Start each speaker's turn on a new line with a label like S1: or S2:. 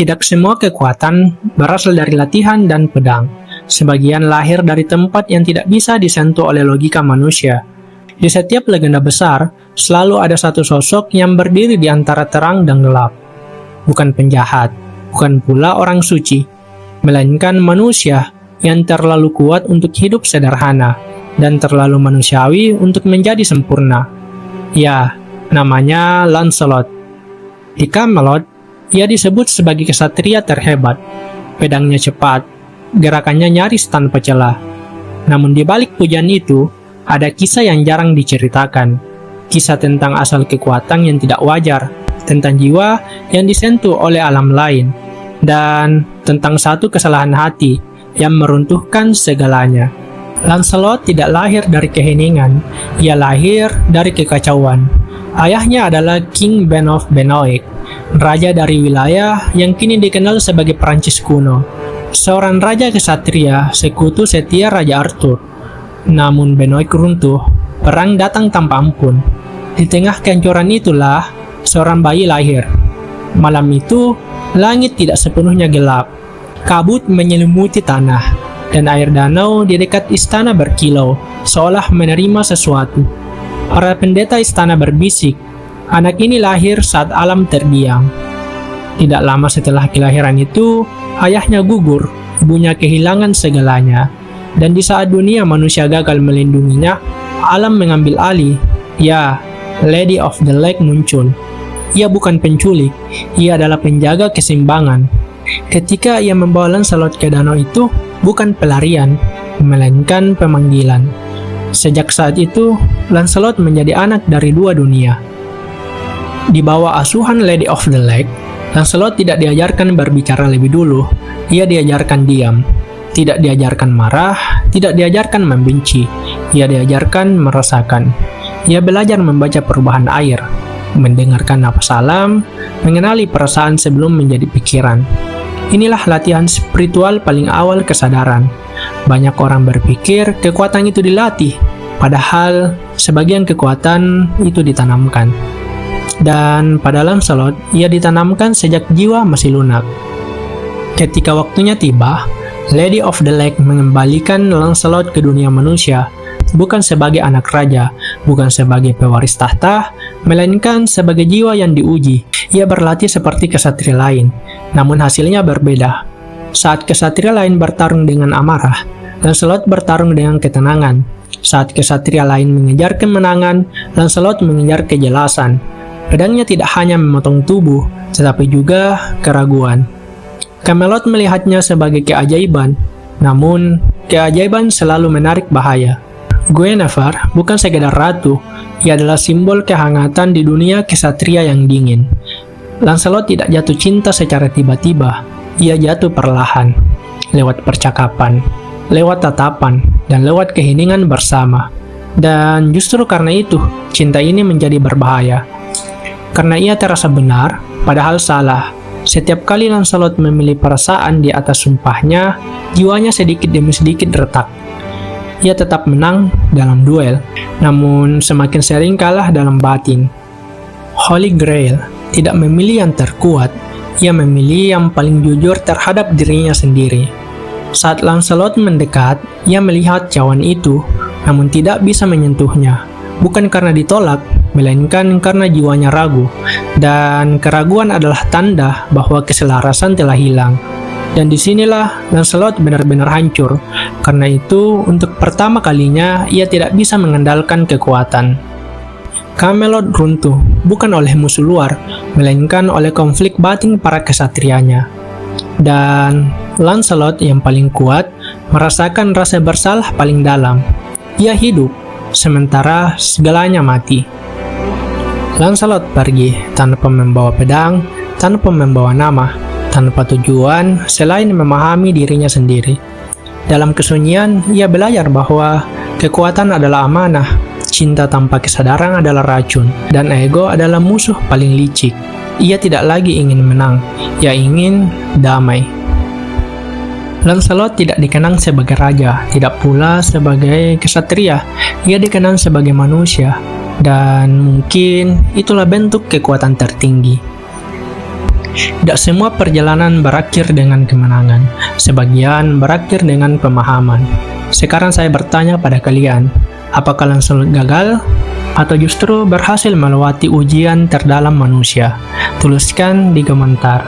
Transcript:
S1: Tidak semua kekuatan berasal dari latihan dan pedang. Sebagian lahir dari tempat yang tidak bisa disentuh oleh logika manusia. Di setiap legenda besar, selalu ada satu sosok yang berdiri di antara terang dan gelap. Bukan penjahat, bukan pula orang suci, melainkan manusia yang terlalu kuat untuk hidup sederhana dan terlalu manusiawi untuk menjadi sempurna. Ya, namanya Lancelot. Di Camelot, ia disebut sebagai kesatria terhebat. Pedangnya cepat, gerakannya nyaris tanpa celah. Namun di balik pujian itu, ada kisah yang jarang diceritakan. Kisah tentang asal kekuatan yang tidak wajar, tentang jiwa yang disentuh oleh alam lain, dan tentang satu kesalahan hati yang meruntuhkan segalanya. Lancelot tidak lahir dari keheningan, ia lahir dari kekacauan. Ayahnya adalah King Ben of Benoit, raja dari wilayah yang kini dikenal sebagai Prancis kuno. Seorang raja kesatria, sekutu setia Raja Arthur. Namun Benoit runtuh, perang datang tanpa ampun. Di tengah kehancuran itulah seorang bayi lahir. Malam itu, langit tidak sepenuhnya gelap. Kabut menyelimuti tanah, dan air danau di dekat istana berkilau, seolah menerima sesuatu. Para pendeta istana berbisik, anak ini lahir saat alam terdiam. Tidak lama setelah kelahiran itu, ayahnya gugur, ibunya kehilangan segalanya. Dan di saat dunia manusia gagal melindunginya, alam mengambil alih. Ya, Lady of the Lake muncul. Ia bukan penculik, ia adalah penjaga keseimbangan. Ketika ia membawa Lancelot ke danau itu, bukan pelarian, melainkan pemanggilan. Sejak saat itu, Lancelot menjadi anak dari dua dunia. Di bawah asuhan Lady of the Lake, Lancelot tidak diajarkan berbicara lebih dulu. Ia diajarkan diam. Tidak diajarkan marah, tidak diajarkan membenci. Ia diajarkan merasakan. Ia belajar membaca perubahan air, mendengarkan napas alam, mengenali perasaan sebelum menjadi pikiran. Inilah latihan spiritual paling awal kesadaran. Banyak orang berpikir kekuatan itu dilatih, padahal sebagian kekuatan itu ditanamkan. Dan pada Lancelot, ia ditanamkan sejak jiwa masih lunak. Ketika waktunya tiba, Lady of the Lake mengembalikan Lancelot ke dunia manusia, bukan sebagai anak raja, bukan sebagai pewaris tahta, melainkan sebagai jiwa yang diuji. Ia berlatih seperti kesatria lain, namun hasilnya berbeda. Saat kesatria lain bertarung dengan amarah, Lancelot bertarung dengan ketenangan. Saat kesatria lain mengejar kemenangan, Lancelot mengejar kejelasan. Pedangnya tidak hanya memotong tubuh, tetapi juga keraguan. Camelot melihatnya sebagai keajaiban, namun keajaiban selalu menarik bahaya. Guinevere bukan sekedar ratu, ia adalah simbol kehangatan di dunia kesatria yang dingin. Lancelot tidak jatuh cinta secara tiba-tiba, ia jatuh perlahan, lewat percakapan, lewat tatapan, dan lewat keheningan bersama. Dan justru karena itu, cinta ini menjadi berbahaya. Karena ia terasa benar, padahal salah. Setiap kali Lancelot memilih perasaan di atas sumpahnya, jiwanya sedikit demi sedikit retak. Ia tetap menang dalam duel, namun semakin sering kalah dalam batin. Holy Grail tidak memilih yang terkuat, ia memilih yang paling jujur terhadap dirinya sendiri. Saat Lancelot mendekat, ia melihat cawan itu, namun tidak bisa menyentuhnya. Bukan karena ditolak, melainkan karena jiwanya ragu. Dan keraguan adalah tanda bahwa keselarasan telah hilang. Dan disinilah Lancelot benar-benar hancur. Karena itu, untuk pertama kalinya, ia tidak bisa mengandalkan kekuatan. Camelot runtuh, bukan oleh musuh luar, melainkan oleh konflik batin para kesatrianya. Dan Lancelot yang paling kuat, merasakan rasa bersalah paling dalam. Ia hidup, sementara segalanya mati. Lancelot pergi tanpa membawa pedang, tanpa membawa nama, tanpa tujuan selain memahami dirinya sendiri. Dalam kesunyian, ia belajar bahwa kekuatan adalah amanah, cinta tanpa kesadaran adalah racun, dan ego adalah musuh paling licik. Ia tidak lagi ingin menang, ia ingin damai. Lancelot tidak dikenang sebagai raja, tidak pula sebagai kesatria. Ia dikenang sebagai manusia, dan mungkin itulah bentuk kekuatan tertinggi. Tidak semua perjalanan berakhir dengan kemenangan, sebagian berakhir dengan pemahaman. Sekarang saya bertanya pada kalian, apakah kalian selalu gagal? Atau justru berhasil melewati ujian terdalam manusia? Tuliskan di komentar.